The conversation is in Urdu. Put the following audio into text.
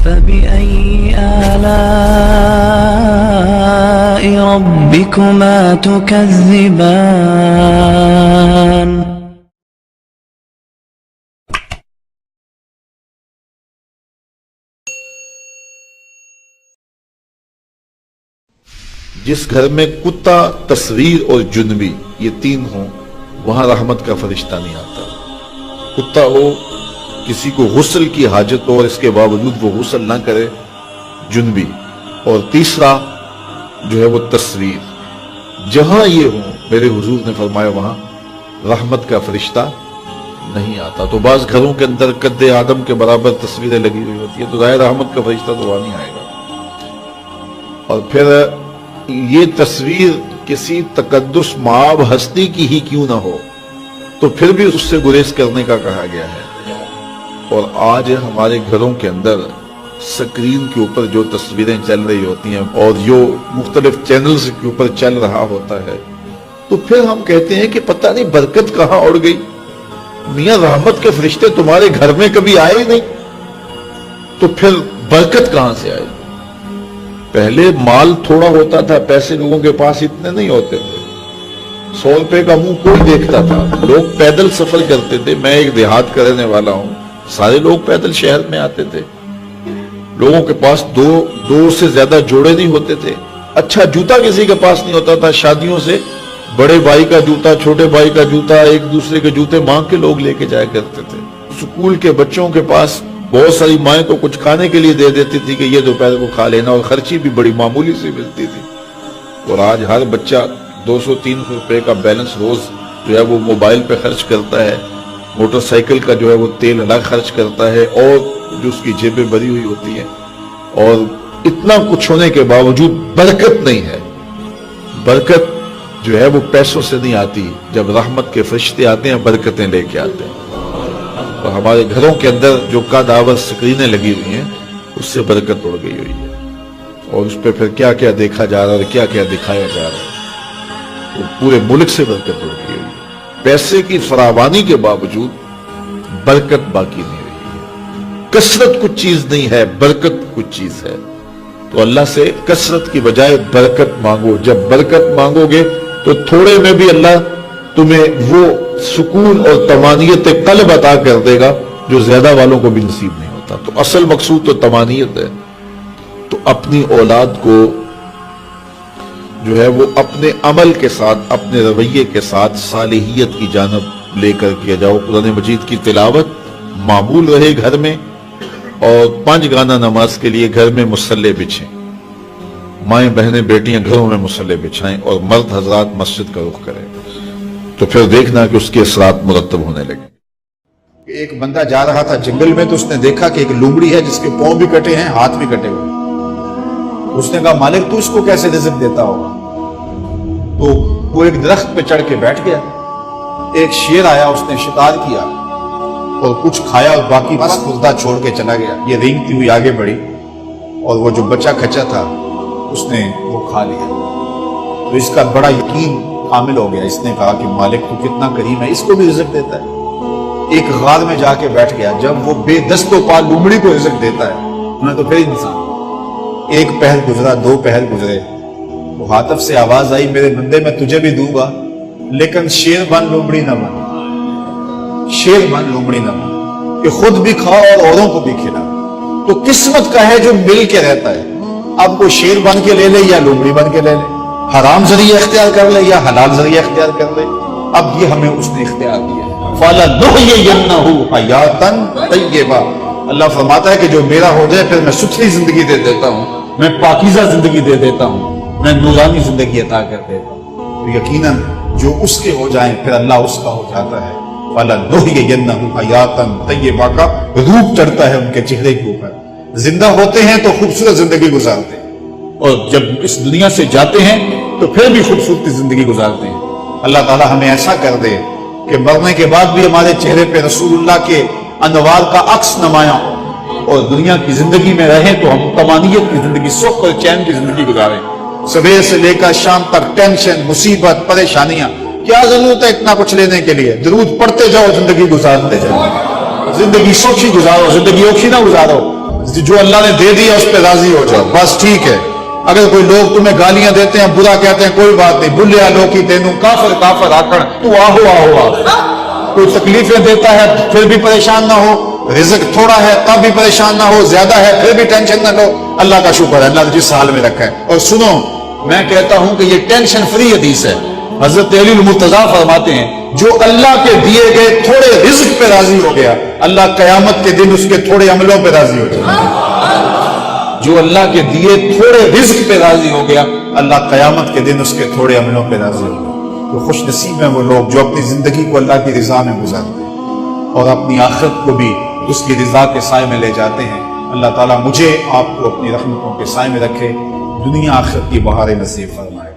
فبأي آلاء ربكما تكذبان جس گھر میں کتا، تصویر اور جنبی یہ تین ہوں وہاں رحمت کا فرشتہ نہیں آتا۔ کتا ہو، کسی کو غسل کی حاجت ہو اور اس کے باوجود وہ غسل نہ کرے، جنبی، اور تیسرا جو ہے وہ تصویر، جہاں یہ ہوں میرے حضور نے فرمایا وہاں رحمت کا فرشتہ نہیں آتا۔ تو بعض گھروں کے اندر قد آدم کے برابر تصویریں لگی ہوئی ہوتی ہیں تو ظاہر رحمت کا فرشتہ تو وہاں نہیں آئے گا۔ اور پھر یہ تصویر کسی تقدس مآب ہستی کی ہی کیوں نہ ہو تو پھر بھی اس سے گریز کرنے کا کہا گیا ہے۔ اور آج ہمارے گھروں کے اندر سکرین کے اوپر جو تصویریں چل رہی ہوتی ہیں اور جو مختلف چینلز کے اوپر چل رہا ہوتا ہے تو پھر ہم کہتے ہیں کہ پتہ نہیں برکت کہاں اڑ گئی، میاں رحمت کے فرشتے تمہارے گھر میں کبھی آئے ہی نہیں تو پھر برکت کہاں سے آئے؟ پہلے مال تھوڑا ہوتا تھا، پیسے لوگوں کے پاس اتنے نہیں ہوتے تھے، 100 روپے کا منہ کوئی دیکھتا تھا، لوگ پیدل سفر کرتے تھے۔ میں ایک دیہات کا رہنے والا ہوں، سارے لوگ پیدل شہر میں آتے تھے، لوگوں کے پاس دو سے زیادہ جوڑے نہیں ہوتے تھے، اچھا جوتا کسی کے پاس نہیں ہوتا تھا، شادیوں سے بڑے بھائی کا جوتا، چھوٹے بھائی کا جوتا، ایک دوسرے کے جوتے مانگ کے لوگ لے کے جایا کرتے تھے۔ سکول کے بچوں کے پاس بہت ساری مائیں تو کچھ کھانے کے لیے دے دیتی تھی کہ یہ دوپہر کو کھا لینا، اور خرچی بھی بڑی معمولی سے ملتی تھی۔ اور آج ہر بچہ 200-300 روپے کا بیلنس روز جو ہے وہ موبائل پہ خرچ کرتا ہے، موٹر سائیکل کا جو ہے وہ تیل الگ خرچ کرتا ہے، اور جو اس کی جیبیں بھری ہوئی ہوتی ہیں، اور اتنا کچھ ہونے کے باوجود برکت نہیں ہے۔ برکت جو ہے وہ پیسوں سے نہیں آتی، جب رحمت کے فرشتے آتے ہیں برکتیں لے کے آتے ہیں۔ اور ہمارے گھروں کے اندر جو قادآور سکرینیں لگی ہوئی ہیں اس سے برکت اڑ گئی ہوئی ہے، اور اس پہ پھر کیا کیا دیکھا جا رہا ہے اور کیا کیا دکھایا جا رہا ہے، تو پورے ملک سے برکت اڑ گئی ہوئی ہے۔ پیسے کی فراوانی کے باوجود برکت باقی نہیں رہی ہے۔ کثرت کچھ چیز نہیں ہے، برکت کچھ چیز ہے۔ تو اللہ سے کثرت کی بجائے برکت مانگو۔ جب برکت مانگو گے تو تھوڑے میں بھی اللہ تمہیں وہ سکون اور طمانینت قلب عطا کر دے گا جو زیادہ والوں کو بھی نصیب نہیں ہوتا۔ تو اصل مقصود تو طمانینت ہے۔ تو اپنی اولاد کو جو ہے وہ اپنے عمل کے ساتھ، اپنے رویے کے ساتھ صالحیت کی جانب لے کر کیا جاؤ۔ قرآن مجید کی تلاوت معمول رہے گھر میں، اور 5 گانا نماز کے لیے گھر میں مصلے بچھیں، مائیں بہنیں بیٹیاں گھروں میں مصلے بچھائیں، اور مرد حضرات مسجد کا رخ کریں، تو پھر دیکھنا کہ اس کے اثرات مرتب ہونے لگے۔ ایک بندہ جا رہا تھا جنگل میں تو اس نے دیکھا کہ ایک لومڑی ہے جس کے پاؤں بھی کٹے ہیں، ہاتھ بھی کٹے ہوئے۔ اس نے کہا مالک تو اس کو کیسے رزق دیتا ہوگا؟ تو وہ ایک درخت پہ چڑھ کے بیٹھ گیا۔ ایک شیر آیا، اس نے شکار کیا اور کچھ کھایا اور باقی بس خردہ چھوڑ کے چلا گیا۔ یہ رینگتی ہوئی آگے بڑھی اور وہ جو بچہ کھچا تھا اس نے وہ کھا لیا۔ تو اس کا بڑا یقین حامل ہو گیا۔ اس نے کہا کہ مالک تو کتنا کریم ہے، اس کو بھی رزق دیتا ہے۔ ایک غار میں جا کے بیٹھ گیا۔ جب وہ بے دست و پا لومڑی کو رزق دیتا ہے انہیں تو پھر انسان، ایک پہر گزرا، 2 پہر گزرے، وہ ہاتف سے آواز آئی میرے بندے میں تجھے بھی دوں گا لیکن شیر بن لومڑی نہ بن، شیر بن لومڑی نہ بن، کہ خود بھی کھا اور اوروں کو بھی کھلا۔ تو قسمت کا ہے جو مل کے رہتا ہے، اب وہ شیر بن کے لے لے یا لومڑی بن کے لے لے، حرام ذریعہ اختیار کر لے یا حلال ذریعہ اختیار کر لے، اب یہ ہمیں اس نے اختیار دیا ہے۔ فَلَنُحْيِيَنَّهُ حَيَاةً طَيِّبَةً، اللہ فرماتا ہے کہ جو میرا ہو جائے پھر میں ستھری زندگی دے دیتا ہوں، میں پاکیزہ زندگی دے دیتا ہوں، میں نورانی زندگی عطا کر دیتا ہوں۔ تو یقیناً جو اس کے ہو جائیں پھر اللہ اس کا ہو جاتا ہے۔ فَلَنُحْيِيَنَّهُ حَيَاةً طَيِّبَةً کا روپ چڑھتا ہے ان کے چہرے کے اوپر۔ زندہ ہوتے ہیں تو خوبصورت زندگی گزارتے ہیں، اور جب اس دنیا سے جاتے ہیں تو پھر بھی خوبصورت زندگی گزارتے ہیں۔ اللہ تعالی ہمیں ایسا کر دے کہ مرنے کے بعد بھی ہمارے چہرے پہ رسول اللہ کے انوار کا عکس نمایاں ہو، اور دنیا کی زندگی میں رہیں تو ہم طمانینت کی زندگی، سکھ اور چین کی زندگی گزاریں۔ صبح سے لے کر شام تک ٹینشن، مصیبت، پریشانیاں، کیا ضرورت ہے اتنا کچھ لینے کے لیے؟ درود پڑھتے جاؤ، زندگی گزارتے جاؤ، زندگی سوچی گزارو، زندگی اوکھی نہ گزارو۔ جو اللہ نے دے دیا اس پہ راضی ہو جاؤ، بس ٹھیک ہے۔ اگر کوئی لوگ تمہیں گالیاں دیتے ہیں، برا کہتے ہیں، کوئی بات نہیں، بلیا لوکی تینوں کافر کافر آکڑ تو آہو آہو آ۔ کوئی تکلیفیں دیتا ہے پھر بھی پریشان نہ ہو، رزق تھوڑا ہے تب بھی پریشان نہ ہو، زیادہ ہے پھر بھی ٹینشن نہ لو، اللہ کا شکر ہے، اللہ نے جس حال میں رکھا ہے۔ اور سنو، میں کہتا ہوں کہ یہ ٹینشن فری حدیث ہے۔ حضرت علی المرتضیٰ فرماتے ہیں جو اللہ کے دیے گئے تھوڑے رزق پہ راضی ہو گیا، اللہ قیامت کے دن اس کے تھوڑے عملوں پہ راضی ہو جائے۔ جو اللہ کے دیے تھوڑے رزق پہ راضی ہو گیا، اللہ قیامت کے دن اس کے تھوڑے عملوں پہ راضی ہو گیا۔ تو خوش نصیب ہیں وہ لوگ جو اپنی زندگی کو اللہ کی رضا میں گزارتے ہیں اور اپنی آخرت کو بھی اس کی رضا کے سائے میں لے جاتے ہیں۔ اللہ تعالیٰ مجھے آپ کو اپنی رحمتوں کے سائے میں رکھے، دنیا آخرت کی بہاریں نصیب فرمائے۔